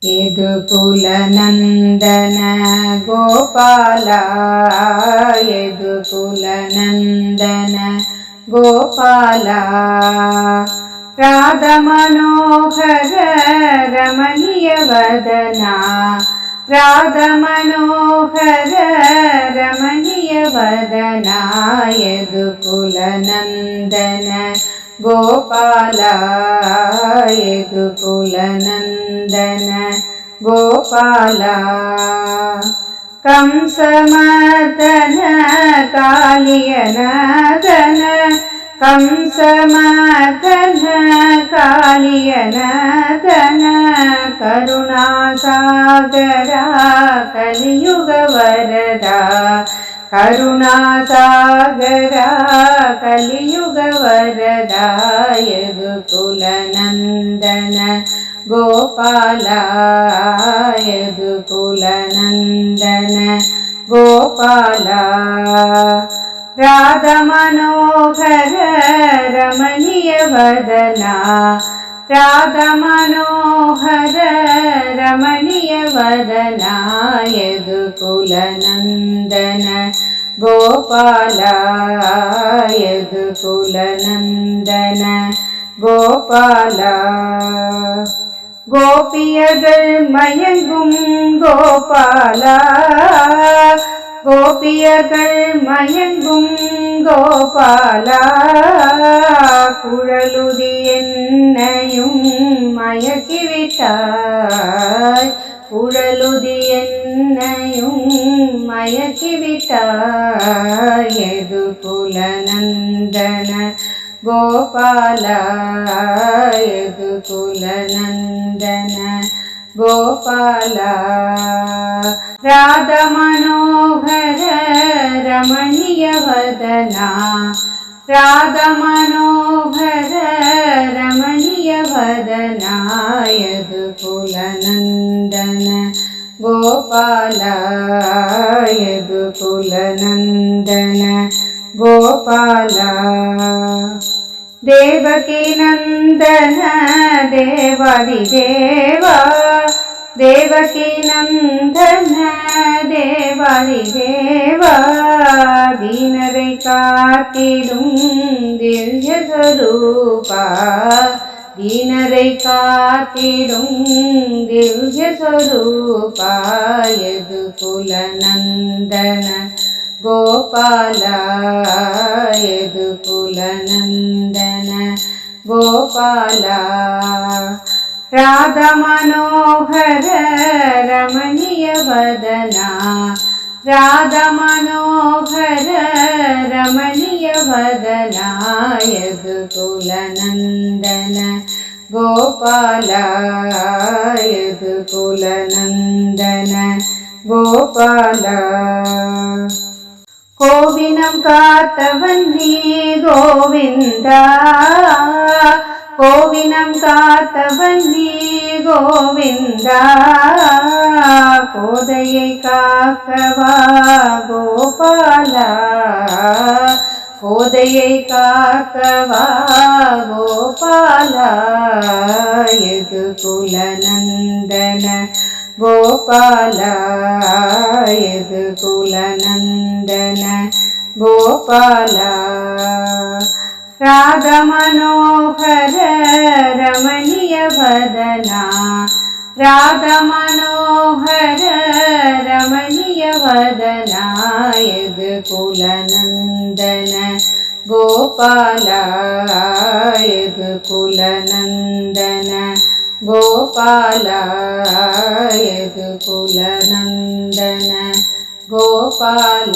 ಯದುಕುಲನಂದನ ಗೋಪಾಲ ಯದುಕುಲನಂದನ ಗೋಪಾಲ ರಾಧ ಮನೋಹರ ರಮಣೀಯ ವದನ ರಾಧ ಮನೋಹರ ರಮಣೀಯ ವದನ ಯದುಕುಲನಂದನ ಗೋಪಾಲ ಯದುಕುಲನಂದನ ಗೋಪಾಲ ಕಂಸಮರ್ದನ ಕಾಳಿಯನದನ ಕಂಸಮರ್ದನ ಕಾಳಿಯನದನ ಕರುಣಾಸಾಗರ ಕಲಿಯುಗ ವರದ ಕರುಣಾಸಾಗರ ಕಲಿಯುಗ ವರದ ಯದುಕುಲನಂದನ ಗೋಪಾಲ ಯದುಕುಲನಂದನ ಗೋಪಾಲ ರಾಧ ಮನೋಹರ ರಮಣೀಯ ವದನ ರಾಧ ಮನೋಹರ ರಮಣೀಯ ವದನ ಯದುಕುಲನಂದನ ಗೋಪಾಲ ಯದುಕುಲನಂದನ ಗೋಪಾಲ கோபியர்கள் மயங்கும் கோபால கோபியர்கள் மயங்கும் கோபால குழலுதி என்னையும் மயக்கிவிட்டாய் குழலுதி என்னையும் மயக்கிவிட்டாய் யதுகுலநந்தன ಗೋಪಾಲ ಯದುಕುಲನಂದನ ಗೋಪಾಲ ರಾಧ ಮನೋಹರ ರಮಣೀಯ ವದನ ರಾಧ ಮನೋಹರ ರಮಣೀಯ ವದನ ಯದುಕುಲನಂದನ ಗೋಪಾಲ ಯದುಕುಲನಂದನ ಗೋಪಾಲ ದೇವಕಿ ನಂದನ ದೇವಾದಿದೇವ ದೇವಕಿ ನಂದನ ದೇವಾದಿದೇವ ದೀನரை காத்திடும் திவ்ய ಸ್ವರೂಪ ದೀನரை காத்திடும் ದಿವ್ಯ ಸ್ವರೂಪ ಯದುಕುಲನಂದನ ಗೋಪಾಲ ಯದುಕುಲನಂದನ ಗೋಪಾಲ ರಾಧ ಮನೋಹರ ರಮಣೀಯ ವದನ ರಾಧ ಮನೋಹರ ರಮಣೀಯ ವದನ ಯದುಕುಲನಂದನ ಗೋಪಾಲ ಯದುಕುಲನಂದನ ಗೋಪಾಲ கோவினம் காத்தவன் நீ கோவிந்த கோவினம் காத்தவன் நீ கோவிந்த கோதையை காக்கவா கோபால கோதையை காக்கவா கோபால ಯದುಕುಲನಂದನ ಗೋಪಾಲ ಯದುಕುಲನಂದನ ಗೋಪಾಲ ರಾಧ ಮನೋಹರ ರಮಣೀಯ ವದನ ರಾಧ ಮನೋಹರ ರಮಣೀಯ ವದನ ಯದುಕುಲನಂದನ ಗೋಪಾಲ ಯದುಕುಲನಂದನ ಗೋಪಾಲ ಯದುಕುಲನಂದನ ಗೋಪಾಲ